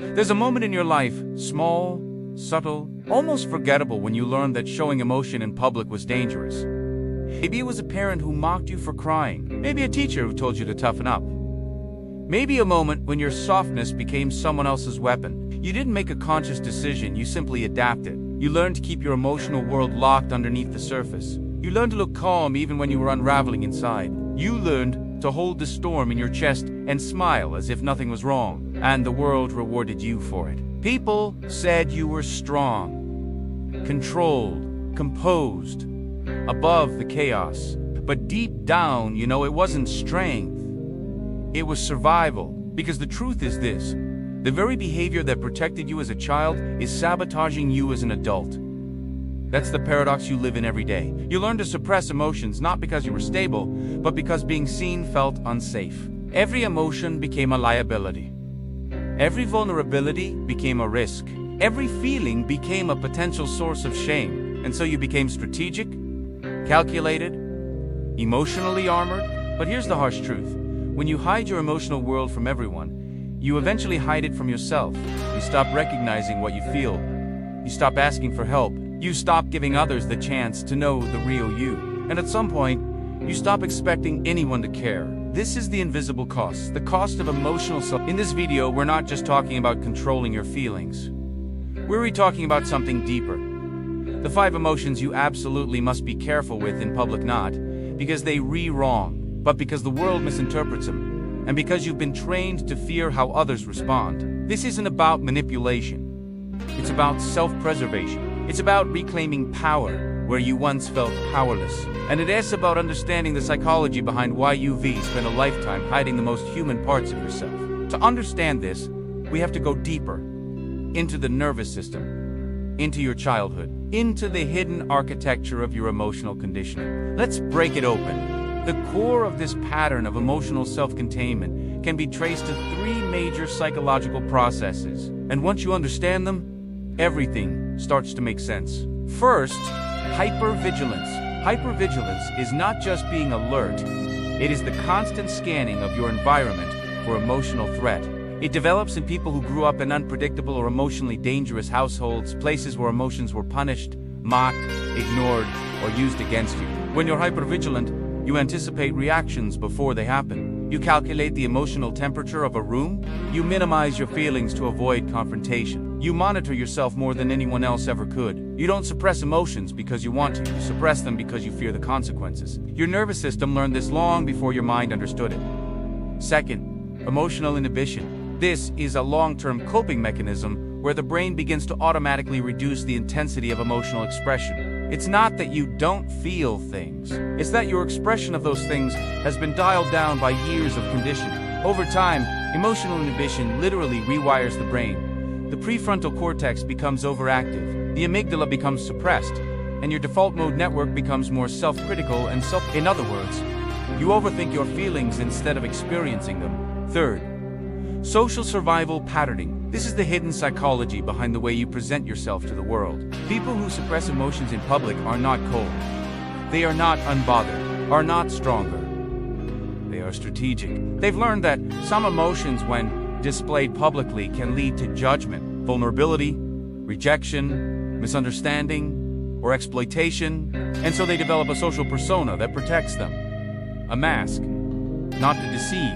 There's a moment in your life, small, subtle, almost forgettable, when you learned that showing emotion in public was dangerous. Maybe it was a parent who mocked you for crying. Maybe a teacher who told you to toughen up. Maybe a moment when your softness became someone else's weapon. You didn't make a conscious decision, you simply adapted. You learned to keep your emotional world locked underneath the surface. You learned to look calm even when you were unraveling inside. You learned to hold the storm in your chest and smile as if nothing was wrong, and the world rewarded you for it. People said you were strong, controlled, composed, above the chaos. But deep down, you know, it wasn't strength. It was survival. Because the truth is this: the very behavior that protected you as a child is sabotaging you as an adult. That's the paradox you live in every day. You learn to suppress emotions not because you were stable, but because being seen felt unsafe. Every emotion became a liability. Every vulnerability became a risk. Every feeling became a potential source of shame. And so you became strategic, calculated, emotionally armored. But here's the harsh truth. When you hide your emotional world from everyone, you eventually hide it from yourself. You stop recognizing what you feel. You stop asking for help. You stop giving others the chance to know the real you. And at some point, you stop expecting anyone to care. This is the invisible cost, the cost of emotional self. In this video, we're not just talking about controlling your feelings. We're talking about something deeper. The 5 emotions you absolutely must be careful with in public, not because they wrong, but because the world misinterprets them, and because you've been trained to fear how others respond. This isn't about manipulation. It's about self-preservation. It's about reclaiming power where you once felt powerless. And it is about understanding the psychology behind why you've spent a lifetime hiding the most human parts of yourself. To understand this, we have to go deeper into the nervous system, into your childhood, into the hidden architecture of your emotional conditioning. Let's break it open. The core of this pattern of emotional self-containment can be traced to 3 major psychological processes. And once you understand them, everything starts to make sense. First, hypervigilance. Hypervigilance is not just being alert. It is the constant scanning of your environment for emotional threat. It develops in people who grew up in unpredictable or emotionally dangerous households, places where emotions were punished, mocked, ignored, or used against you. When you're hypervigilant, you anticipate reactions before they happen. You calculate the emotional temperature of a room. You minimize your feelings to avoid confrontation. You monitor yourself more than anyone else ever could. You don't suppress emotions because you want to. You suppress them because you fear the consequences. Your nervous system learned this long before your mind understood it. Second, emotional inhibition. This is a long-term coping mechanism where the brain begins to automatically reduce the intensity of emotional expression. It's not that you don't feel things. It's that your expression of those things has been dialed down by years of conditioning. Over time, emotional inhibition literally rewires the brain. The prefrontal cortex becomes overactive, the amygdala becomes suppressed, and your default mode network becomes more self-critical and In other words, you overthink your feelings instead of experiencing them. Third, social survival patterning. This is the hidden psychology behind the way you present yourself to the world. People who suppress emotions in public are not cold. They are not unbothered, are not stronger. They are strategic. They've learned that some emotions, when displayed publicly, can lead to judgment, vulnerability, rejection, misunderstanding, or exploitation. And so they develop a social persona that protects them. A mask, not to deceive,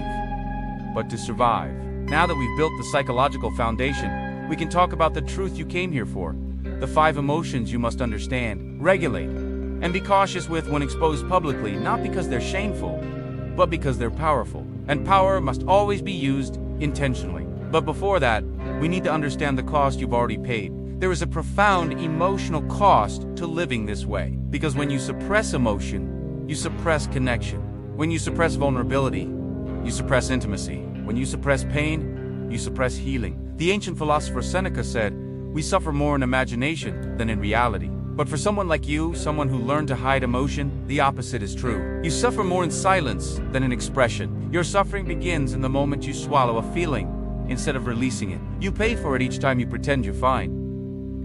but to survive. Now that we've built the psychological foundation, we can talk about the truth you came here for. The 5 emotions you must understand, regulate, and be cautious with when exposed publicly, not because they're shameful, but because they're powerful. And power must always be used intentionally. But before that, we need to understand the cost you've already paid. There is a profound emotional cost to living this way. Because when you suppress emotion, you suppress connection. When you suppress vulnerability, you suppress intimacy. When you suppress pain, you suppress healing. The ancient philosopher Seneca said, "We suffer more in imagination than in reality." But for someone like you, someone who learned to hide emotion, the opposite is true. You suffer more in silence than in expression. Your suffering begins in the moment you swallow a feeling instead of releasing it. You pay for it each time you pretend you're fine.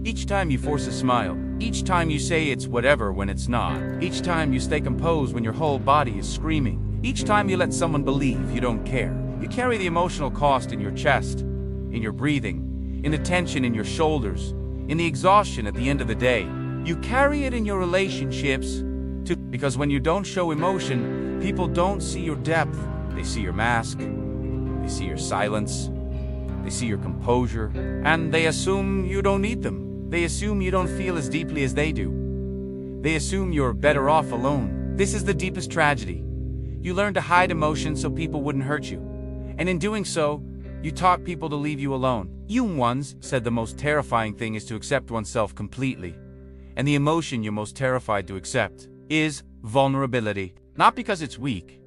Each time you force a smile. Each time you say it's whatever when it's not. Each time you stay composed when your whole body is screaming. Each time you let someone believe you don't care. You carry the emotional cost in your chest, in your breathing, in the tension in your shoulders, in the exhaustion at the end of the day. You carry it in your relationships, too, because when you don't show emotion, people don't see your depth. They see your mask, they see your silence, they see your composure, and they assume you don't need them. They assume you don't feel as deeply as they do. They assume you're better off alone. This is the deepest tragedy. You learn to hide emotions so people wouldn't hurt you. And in doing so, you taught people to leave you alone. Jung once said the most terrifying thing is to accept oneself completely. And the emotion you're most terrified to accept is vulnerability. Not because it's weak,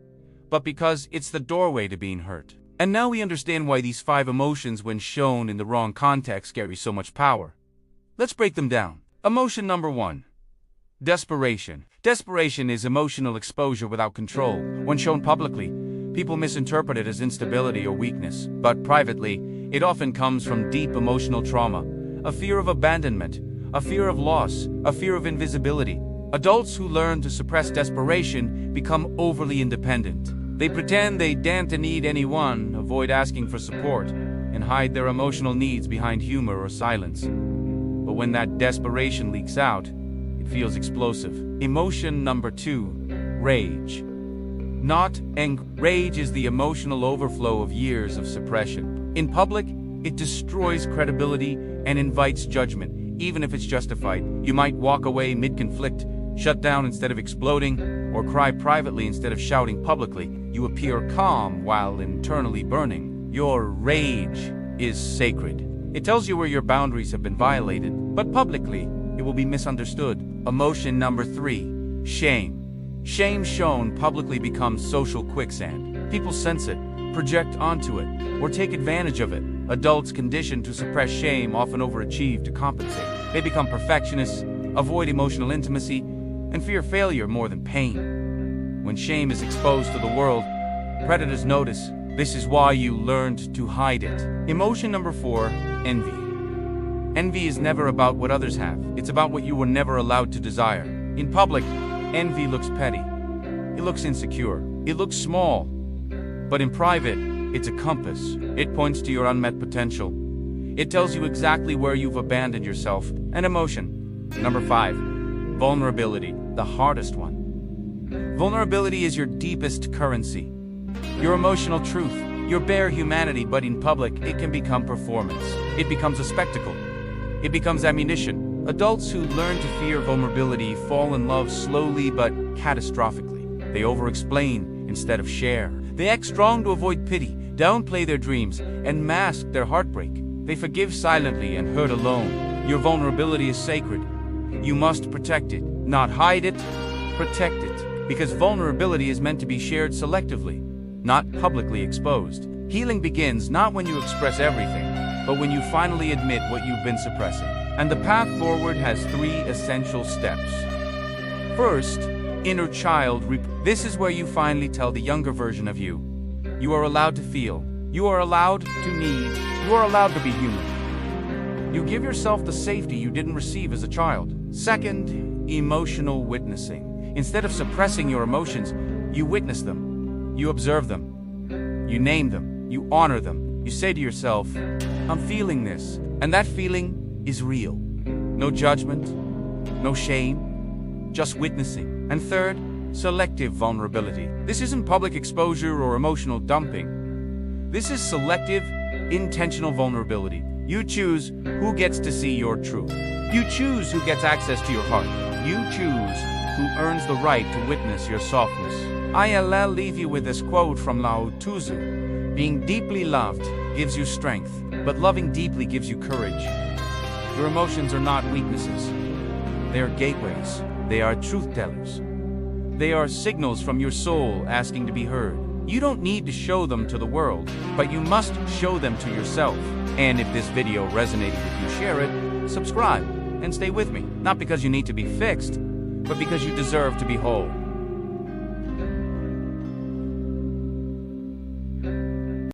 but because it's the doorway to being hurt. And now we understand why these 5 emotions, when shown in the wrong context, carry so much power. Let's break them down. Emotion number 1. Desperation. Desperation is emotional exposure without control. When shown publicly, people misinterpret it as instability or weakness, but privately, it often comes from deep emotional trauma, a fear of abandonment, a fear of loss, a fear of invisibility. Adults who learn to suppress desperation become overly independent. They pretend they don't need anyone, avoid asking for support, and hide their emotional needs behind humor or silence. But when that desperation leaks out, it feels explosive. Emotion number 2, rage. Not anger. Rage is the emotional overflow of years of suppression. In public, it destroys credibility and invites judgment, even if it's justified. You might walk away mid-conflict, shut down instead of exploding, or cry privately instead of shouting publicly. You appear calm while internally burning. Your rage is sacred. It tells you where your boundaries have been violated, but publicly, it will be misunderstood. Emotion number 3, shame. Shame shown publicly becomes social quicksand. People sense it, project onto it, or take advantage of it. Adults conditioned to suppress shame often overachieve to compensate. They become perfectionists, avoid emotional intimacy, and fear failure more than pain. When shame is exposed to the world, predators notice. This is why you learned to hide it. Emotion number 4, envy. Envy is never about what others have. It's about what you were never allowed to desire. In public, envy looks petty. It looks insecure. It looks small. But in private, it's a compass. It points to your unmet potential. It tells you exactly where you've abandoned yourself. And emotion. Number 5, vulnerability, the hardest one. Vulnerability is your deepest currency. Your emotional truth, your bare humanity, but in public, it can become performance. It becomes a spectacle. It becomes ammunition. Adults who learn to fear vulnerability fall in love slowly but catastrophically. They over-explain instead of share. They act strong to avoid pity, downplay their dreams, and mask their heartbreak. They forgive silently and hurt alone. Your vulnerability is sacred. You must protect it, not hide it, protect it. Because vulnerability is meant to be shared selectively, not publicly exposed. Healing begins not when you express everything, but when you finally admit what you've been suppressing. And the path forward has 3 essential steps. First, inner child. This is where you finally tell the younger version of you. You are allowed to feel. You are allowed to need. You are allowed to be human. You give yourself the safety you didn't receive as a child. Second, emotional witnessing. Instead of suppressing your emotions, you witness them. You observe them. You name them. You honor them. You say to yourself, I'm feeling this. And that feeling is real. No judgment, no shame, just witnessing. And third, selective vulnerability. This isn't public exposure or emotional dumping. This is selective, intentional vulnerability. You choose who gets to see your truth. You choose who gets access to your heart. You choose who earns the right to witness your softness. I'll leave you with this quote from Lao Tzu. Being deeply loved gives you strength, but loving deeply gives you courage. Your emotions are not weaknesses. They are gateways. They are truth tellers. They are signals from your soul asking to be heard. You don't need to show them to the world, but you must show them to yourself. And if this video resonated with you, share it, subscribe, and stay with me. Not because you need to be fixed, but because you deserve to be whole.